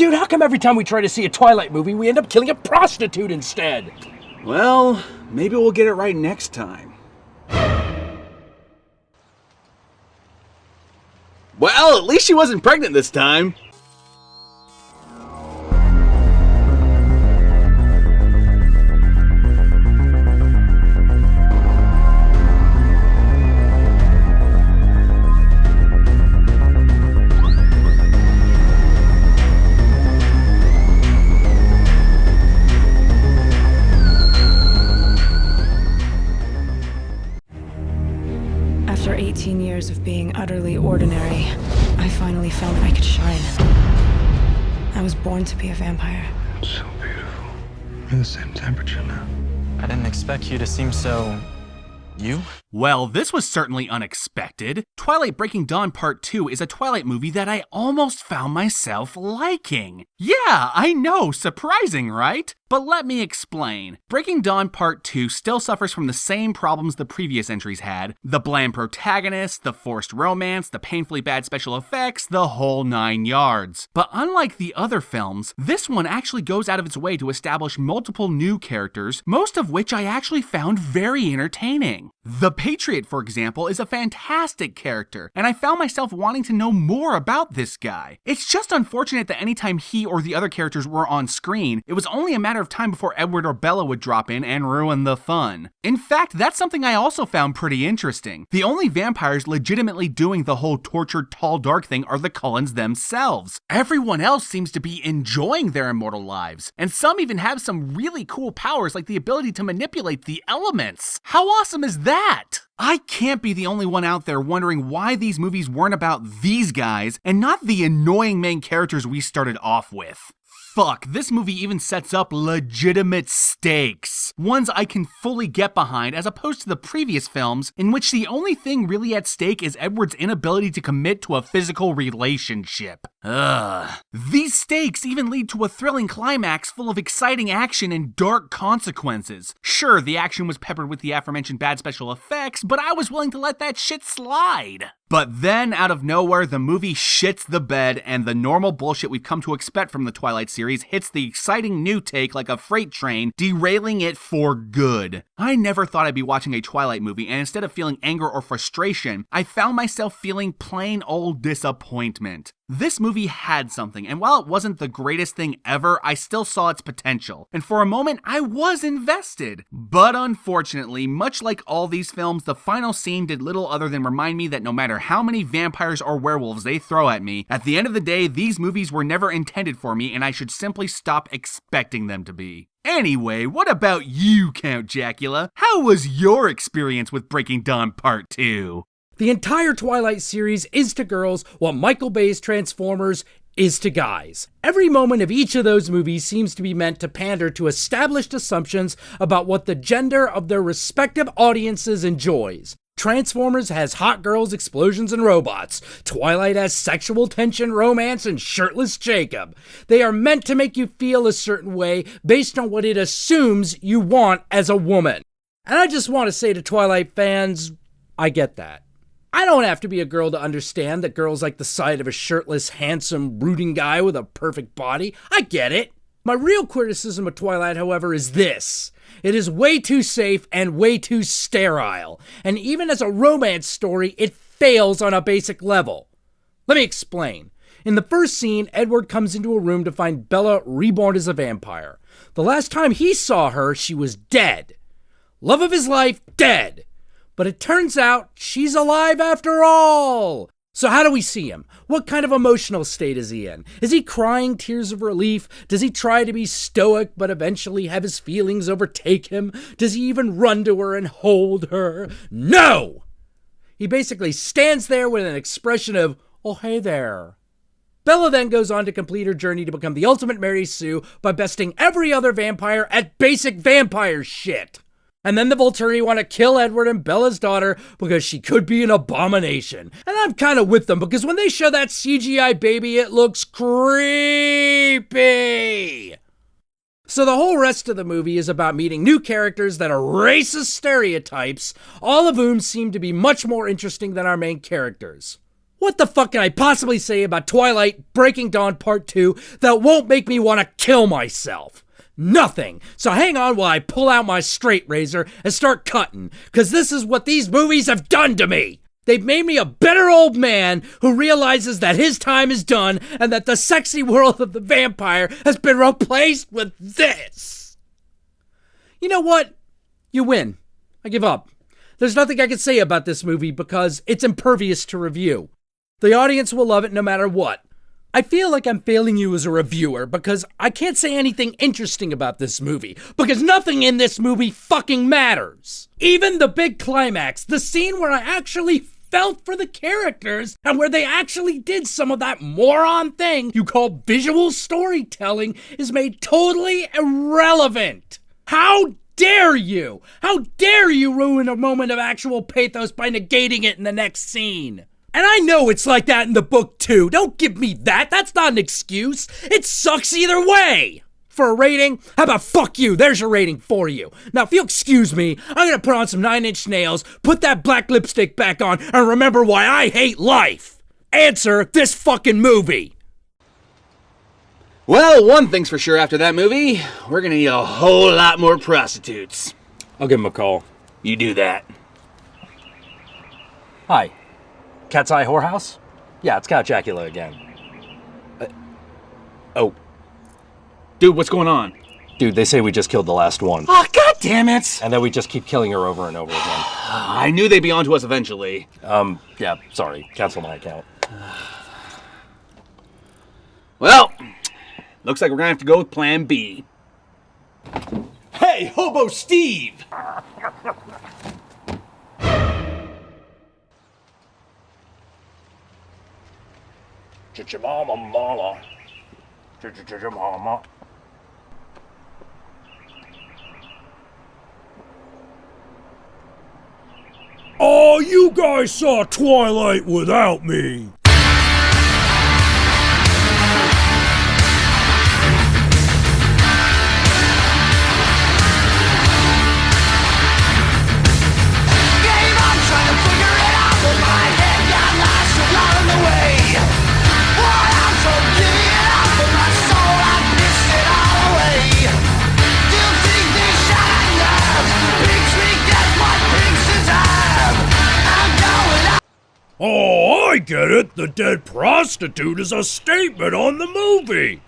Dude, how come every time we try to see a Twilight movie, we end up killing a prostitute instead? Well, maybe we'll get it right next time. Well, at least she wasn't pregnant this time. After 18 years of being utterly ordinary, I finally found that I could shine. I was born to be a vampire. So beautiful. We're the same temperature now. I didn't expect you to seem so... you? Well, this was certainly unexpected. Twilight Breaking Dawn Part 2 is a Twilight movie that I almost found myself liking. Yeah, I know, surprising, right? But let me explain. Breaking Dawn Part 2 still suffers from the same problems the previous entries had. The bland protagonist, the forced romance, the painfully bad special effects, the whole 9 yards. But unlike the other films, this one actually goes out of its way to establish multiple new characters, most of which I actually found very entertaining. The Patriot, for example, is a fantastic character, and I found myself wanting to know more about this guy. It's just unfortunate that anytime he or the other characters were on screen, it was only a matter of time before Edward or Bella would drop in and ruin the fun. In fact, that's something I also found pretty interesting. The only vampires legitimately doing the whole tortured tall dark thing are the Cullens themselves. Everyone else seems to be enjoying their immortal lives, and some even have some really cool powers like the ability to manipulate the elements. How awesome is that? I can't be the only one out there wondering why these movies weren't about these guys and not the annoying main characters we started off with. Fuck, this movie even sets up legitimate stakes. Ones I can fully get behind as opposed to the previous films in which the only thing really at stake is Edward's inability to commit to a physical relationship. Ugh. These stakes even lead to a thrilling climax full of exciting action and dark consequences. Sure, the action was peppered with the aforementioned bad special effects, but I was willing to let that shit slide. But then, out of nowhere, the movie shits the bed, and the normal bullshit we've come to expect from the Twilight series hits the exciting new take like a freight train, derailing it for good. I never thought I'd be watching a Twilight movie, and instead of feeling anger or frustration, I found myself feeling plain old disappointment. This movie had something, and while it wasn't the greatest thing ever, I still saw its potential, and for a moment, I was invested. But unfortunately, much like all these films, the final scene did little other than remind me that no matter how many vampires or werewolves they throw at me, at the end of the day, these movies were never intended for me, and I should simply stop expecting them to be. Anyway, what about you, Count Jackula? How was your experience with Breaking Dawn Part 2? The entire Twilight series is to girls what Michael Bay's Transformers is to guys. Every moment of each of those movies seems to be meant to pander to established assumptions about what the gender of their respective audiences enjoys. Transformers has hot girls, explosions, and robots. Twilight has sexual tension, romance, and shirtless Jacob. They are meant to make you feel a certain way based on what it assumes you want as a woman. And I just want to say to Twilight fans, I get that. I don't have to be a girl to understand that girls like the sight of a shirtless, handsome, brooding guy with a perfect body. I get it. My real criticism of Twilight, however, is this. It is way too safe and way too sterile. And even as a romance story, it fails on a basic level. Let me explain. In the first scene, Edward comes into a room to find Bella reborn as a vampire. The last time he saw her, she was dead. Love of his life, dead. But it turns out she's alive after all. So how do we see him? What kind of emotional state is he in? Is he crying tears of relief? Does he try to be stoic but eventually have his feelings overtake him? Does he even run to her and hold her? No! He basically stands there with an expression of, oh hey there. Bella then goes on to complete her journey to become the ultimate Mary Sue by besting every other vampire at basic vampire shit. And then the Volturi want to kill Edward and Bella's daughter because she could be an abomination. And I'm kind of with them because when they show that CGI baby, it looks creepy. So the whole rest of the movie is about meeting new characters that are racist stereotypes, all of whom seem to be much more interesting than our main characters. What the fuck can I possibly say about Twilight Breaking Dawn Part 2 that won't make me want to kill myself? Nothing. So hang on while I pull out my straight razor and start cutting, because this is what these movies have done to me. They've made me a bitter old man who realizes that his time is done and that the sexy world of the vampire has been replaced with this. You know what? You win. I give up. There's nothing I can say about this movie because it's impervious to review. The audience will love it no matter what. I feel like I'm failing you as a reviewer because I can't say anything interesting about this movie because nothing in this movie fucking matters. Even the big climax, the scene where I actually felt for the characters and where they actually did some of that moron thing you call visual storytelling, is made totally irrelevant. How dare you? How dare you ruin a moment of actual pathos by negating it in the next scene? And I know it's like that in the book too. Don't give me that. That's not an excuse. It sucks either way. For a rating, how about fuck you? There's your rating for you. Now, if you'll excuse me, I'm gonna put on some 9-inch nails, put that black lipstick back on, and remember why I hate life. Answer this fucking movie. Well, one thing's for sure after that movie, we're gonna need a whole lot more prostitutes. I'll give him a call. You do that. Hi. Cat's Eye Whorehouse? Yeah, it's got Jackula again. Oh. Dude, what's going on? Dude, they say we just killed the last one. Oh, god damn it! And then we just keep killing her over and over again. I knew they'd be onto us eventually. Yeah, sorry. Cancel my account. Well, looks like we're gonna have to go with plan B. Hey, Hobo Steve! Ch-ch-mama-mama. Ch-ch-ch-mama. Oh, you guys saw Twilight without me. Oh, I get it. The dead prostitute is a statement on the movie.